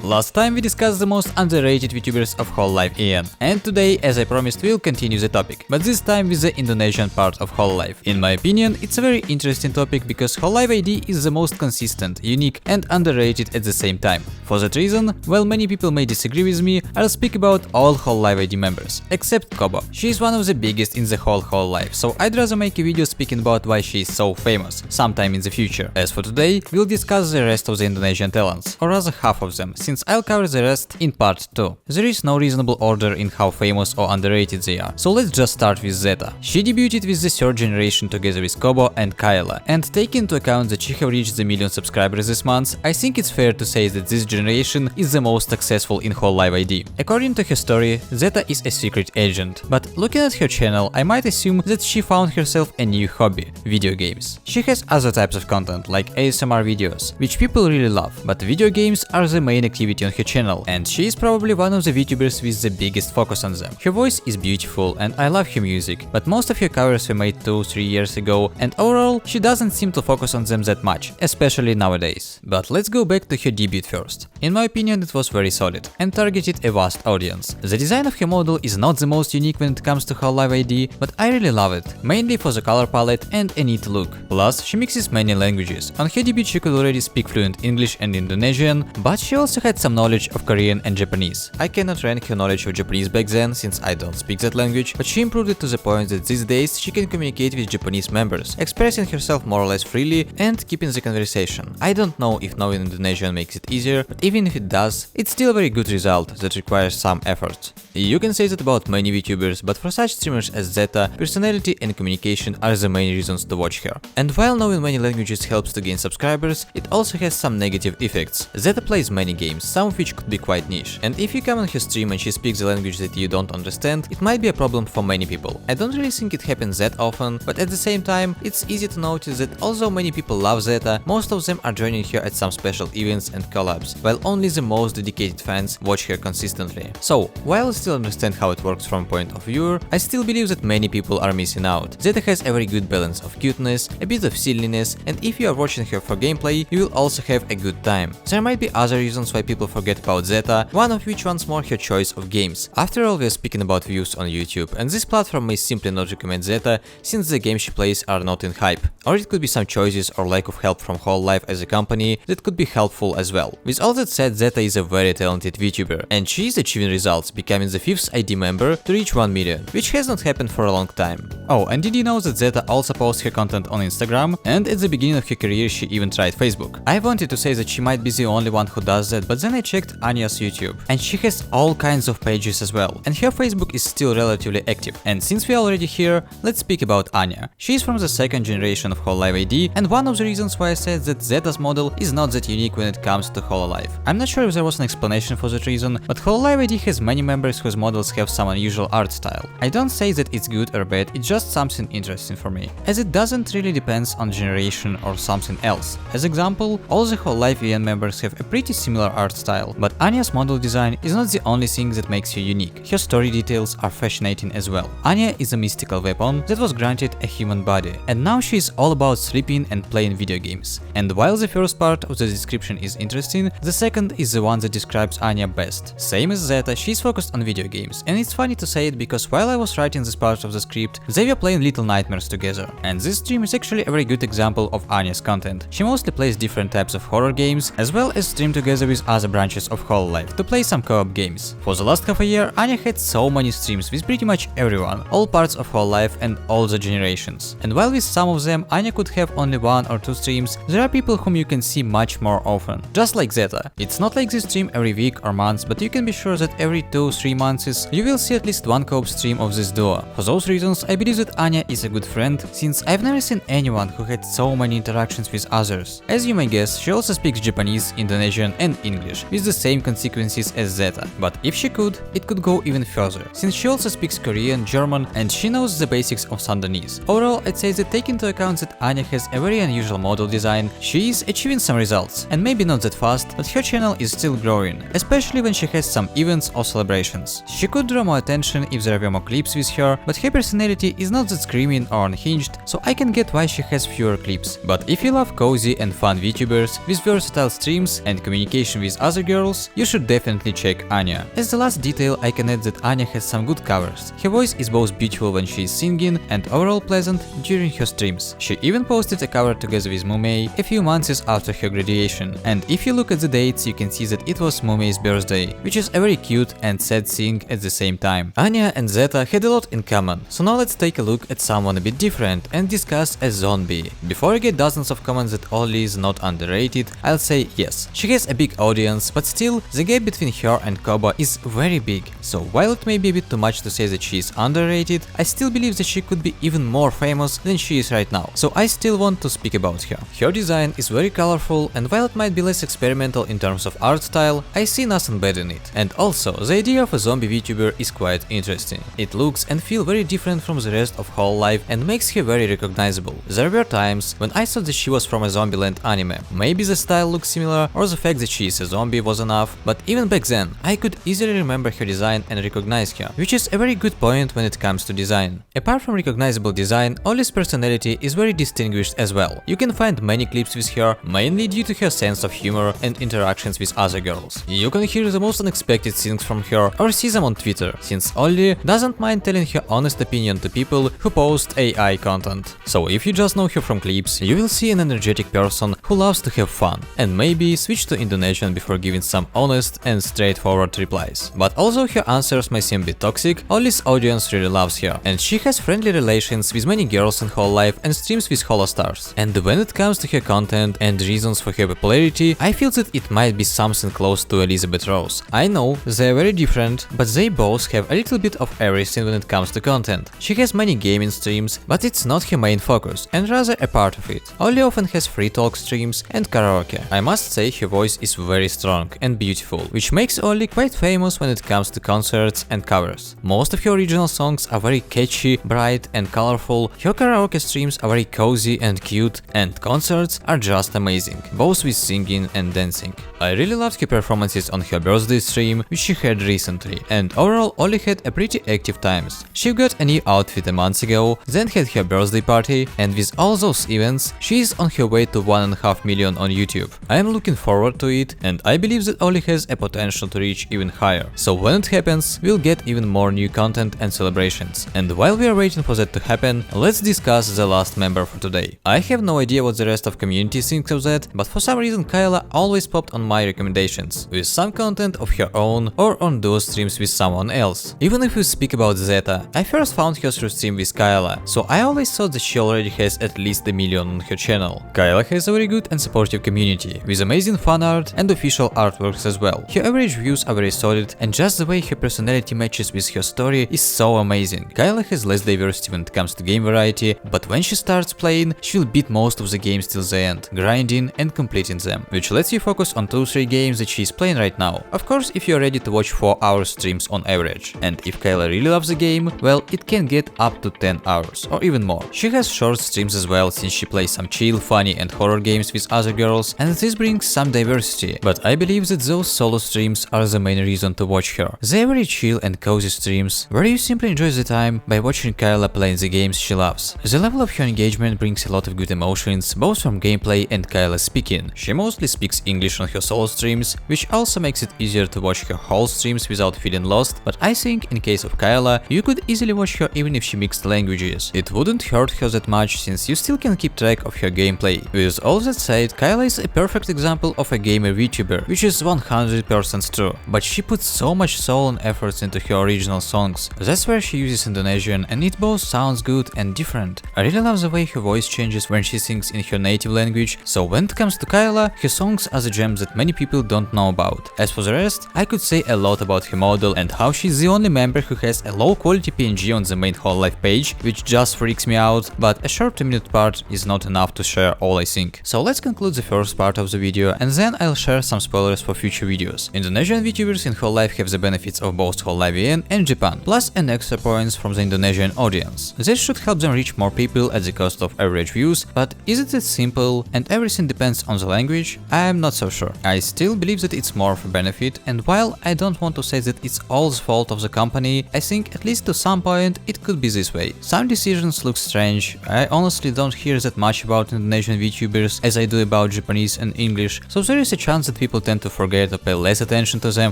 Last time we discussed the most underrated VTubers of Hololive EN, and today, as I promised, we'll continue the topic, but this time with the Indonesian part of Hololive. In my opinion, it's a very interesting topic because Hololive ID is the most consistent, unique and underrated at the same time. For that reason, while many people may disagree with me, I'll speak about all Hololive ID members, except Kobo. She is one of the biggest in the whole Hololive, so I'd rather make a video speaking about why she is so famous, sometime in the future. As for today, we'll discuss the rest of the Indonesian talents, or rather half of them, since I'll cover the rest in part 2. There is no reasonable order in how famous or underrated they are, so let's just start with Zeta. She debuted with the third generation together with Kobo and Kaela, and taking into account that she have reached the 1 million subscribers this month, I think it's fair to say that this generation is the most successful in Hololive ID. According to her story, Zeta is a secret agent, but looking at her channel, I might assume that she found herself a new hobby, video games. She has other types of content, like ASMR videos, which people really love, but video games are the main activity on her channel, and she is probably one of the VTubers with the biggest focus on them. Her voice is beautiful and I love her music, but most of her covers were made 2-3 years ago, and overall she doesn't seem to focus on them that much, especially nowadays. But let's go back to her debut first. In my opinion, it was very solid and targeted a vast audience. The design of her model is not the most unique when it comes to Hololive ID, but I really love it, mainly for the color palette and a neat look. Plus, she mixes many languages. On her debut she could already speak fluent English and Indonesian, but she also had some knowledge of Korean and Japanese. I cannot rank her knowledge of Japanese back then, since I don't speak that language, but she improved it to the point that these days she can communicate with Japanese members, expressing herself more or less freely and keeping the conversation. I don't know if knowing Indonesian makes it easier, but even if it does, it's still a very good result that requires some effort. You can say that about many VTubers, but for such streamers as Zeta, personality and communication are the main reasons to watch her. And while knowing many languages helps to gain subscribers, it also has some negative effects. Zeta plays many games, some of which could be quite niche, and if you come on her stream and she speaks a language that you don't understand, it might be a problem for many people. I don't really think it happens that often, but at the same time, it's easy to notice that although many people love Zeta, most of them are joining her at some special events and collabs, while only the most dedicated fans watch her consistently. So, while I still understand how it works from point of view, I still believe that many people are missing out. Zeta has a very good balance of cuteness, a bit of silliness, and if you are watching her for gameplay, you will also have a good time. There might be other reasons why people forget about Zeta, one of which once more her choice of games. After all, we are speaking about views on YouTube, and this platform may simply not recommend Zeta since the games she plays are not in hype. Or it could be some choices or lack of help from Hololive as a company that could be helpful as well. With all that said, Zeta is a very talented VTuber, and she is achieving results, becoming the 5th ID member to reach 1 million, which has not happened for a long time. Oh, and did you know that Zeta also posts her content on Instagram? And at the beginning of her career she even tried Facebook. I wanted to say that she might be the only one who does that, but then I checked Anya's YouTube, and she has all kinds of pages as well, and her Facebook is still relatively active. And since we are already here, let's speak about Anya. She is from the 2nd generation of Hololive ID, and one of the reasons why I said that Zeta's model is not that unique when it comes to Hololive. I'm not sure if there was an explanation for that reason, but Hololive ID has many members whose models have some unusual art style. I don't say that it's good or bad, it's just something interesting for me, as it doesn't really depend on generation or something else. As example, all the Hololive EN members have a pretty similar art style, but Anya's model design is not the only thing that makes her unique. Her story details are fascinating as well. Anya is a mystical weapon that was granted a human body, and now she is all about sleeping and playing video games. And while the first part of the description is interesting, the second is the one that describes Anya best. Same as Zeta, she is focused on video games, and it's funny to say it because while I was writing this part of the script, they were playing Little Nightmares together. And this stream is actually a very good example of Anya's content. She mostly plays different types of horror games, as well as stream together with other branches of Hololive to play some co-op games. For the last half a year, Anya had so many streams with pretty much everyone, all parts of Hololive and all the generations. And while with some of them Anya could have only 1 or 2 streams, there are people whom you can see much more often. Just like Zeta. It's not like they stream every week or month, but you can be sure that every 2-3 months you will see at least one co-op stream of this duo. For those reasons, I believe that Anya is a good friend, since I've never seen anyone who had so many interactions with others. As you may guess, she also speaks Japanese, Indonesian and English, with the same consequences as Zeta. But if she could, it could go even further, since she also speaks Korean, German and she knows the basics of Sundanese. Overall, I'd say that taking into account that Anya has a very unusual model design, she is achieving some results, and maybe not that fast, but her channel is still growing, especially when she has some events or celebrations. She could draw more attention if there were more clips with her, but her personality is not that screaming or unhinged, so I can get why she has fewer clips. But if you love cozy and fun VTubers with versatile streams and communication with with other girls, you should definitely check Anya. As the last detail, I can add that Anya has some good covers. Her voice is both beautiful when she is singing and overall pleasant during her streams. She even posted a cover together with Mumi a few months after her graduation, and if you look at the dates, you can see that it was Mumi's birthday, which is a very cute and sad thing at the same time. Anya and Zeta had a lot in common, so now let's take a look at someone a bit different and discuss a zombie. Before I get dozens of comments that Ollie is not underrated, I'll say yes, she has a big audience, but still, the gap between her and Koba is very big. So while it may be a bit too much to say that she is underrated, I still believe that she could be even more famous than she is right now, so I still want to speak about her. Her design is very colorful, and while it might be less experimental in terms of art style, I see nothing bad in it. And also, the idea of a zombie VTuber is quite interesting. It looks and feels very different from the rest of Hololive and makes her very recognizable. There were times when I thought that she was from a Zombieland anime. Maybe the style looks similar or the fact that she is a zombie was enough, but even back then, I could easily remember her design and recognize her, which is a very good point when it comes to design. Apart from recognizable design, Ollie's personality is very distinguished as well. You can find many clips with her, mainly due to her sense of humor and interactions with other girls. You can hear the most unexpected things from her or see them on Twitter, since Ollie doesn't mind telling her honest opinion to people who post AI content. So if you just know her from clips, you will see an energetic person who loves to have fun, and maybe switch to Indonesian before giving some honest and straightforward replies. But although her answers may seem a bit toxic, Ollie's audience really loves her, and she has friendly relations with many girls in Hololive and streams with Holostars. And when it comes to her content and reasons for her popularity, I feel that it might be something close to Elizabeth Rose. I know they are very different, but they both have a little bit of everything when it comes to content. She has many gaming streams, but it's not her main focus, and rather a part of it. Ollie often has free talk streams and karaoke. I must say her voice is very strong and beautiful, which makes Ollie quite famous when it comes to concerts and covers. Most of her original songs are very catchy, bright and colorful, her karaoke streams are very cozy and cute, and concerts are just amazing, both with singing and dancing. I really loved her performances on her birthday stream, which she had recently, and overall Ollie had a pretty active times. She got a new outfit a month ago, then had her birthday party, and with all those events, she is on her way to 1.5 million on YouTube. I am looking forward to it, and I believe that Ollie has a potential to reach even higher. So when it happens, we'll get even more new content and celebrations. And while we are waiting for that to happen, let's discuss the last member for today. I have no idea what the rest of community thinks of that, but for some reason Kaela always popped on my recommendations, with some content of her own or on those streams with someone else. Even if we speak about Zeta, I first found her through stream with Kaela, so I always thought that she already has at least 1 million on her channel. Kaela has a very good and supportive community, with amazing fan art and official artworks as well. Her average views are very solid, and just the way her personality matches with her story is so amazing. Kaela has less diversity when it comes to game variety, but when she starts playing, she'll beat most of the games till the end, grinding and completing them, which lets you focus on 2-3 games that she's playing right now. Of course, if you're ready to watch 4-hour streams on average. And if Kaela really loves the game, well, it can get up to 10 hours or even more. She has short streams as well, since she plays some chill, funny and horror games with other girls, and this brings some diversity, but I believe that those solo streams are the main reason to watch her. They are very chill and cozy streams, where you simply enjoy the time by watching Kaela playing the games she loves. The level of her engagement brings a lot of good emotions, both from gameplay and Kaela speaking. She mostly speaks English on her solo streams, which also makes it easier to watch her whole streams without feeling lost, but I think in case of Kaela, you could easily watch her even if she mixed languages. It wouldn't hurt her that much, since you still can keep track of her gameplay. With all that said, Kaela is a perfect example of a gamer VTuber, which is 100% true, but she puts so much soul and efforts into her original songs. That's where she uses Indonesian, and it both sounds good and different. I really love the way her voice changes when she sings in her native language, so when it comes to Kaela, her songs are the gems that many people don't know about. As for the rest, I could say a lot about her model and how she's the only member who has a low quality PNG on the main Hololive page, which just freaks me out, but a short 2-minute part is not enough to share all I think. So let's conclude the first part of the video, and then I'll share some spoilers for future videos. Indonesian VTubers in Hololive have the benefits of both Hololive EN and Japan, plus an extra points from the Indonesian audience. This should help them reach more people at the cost of average views, but is it that simple and everything depends on the language? I'm not so sure. I still believe that it's more of a benefit, and while I don't want to say that it's all the fault of the company, I think at least to some point it could be this way. Some decisions look strange. I honestly don't hear that much about Indonesian VTubers as I do about Japanese and English, so there is a chance that people tend to forget or pay less attention to them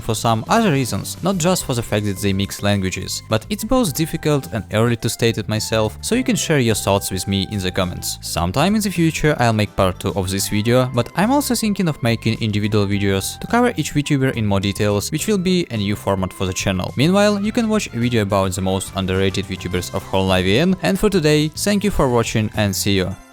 for some other reasons, not just for the fact that they mix languages. But it's both difficult and early to state it myself, so you can share your thoughts with me in the comments. Sometime in the future I'll make part 2 of this video, but I'm also thinking of making individual videos to cover each VTuber in more details, which will be a new format for the channel. Meanwhile, you can watch a video about the most underrated VTubers of Hololive EN, and for today, thank you for watching and see you.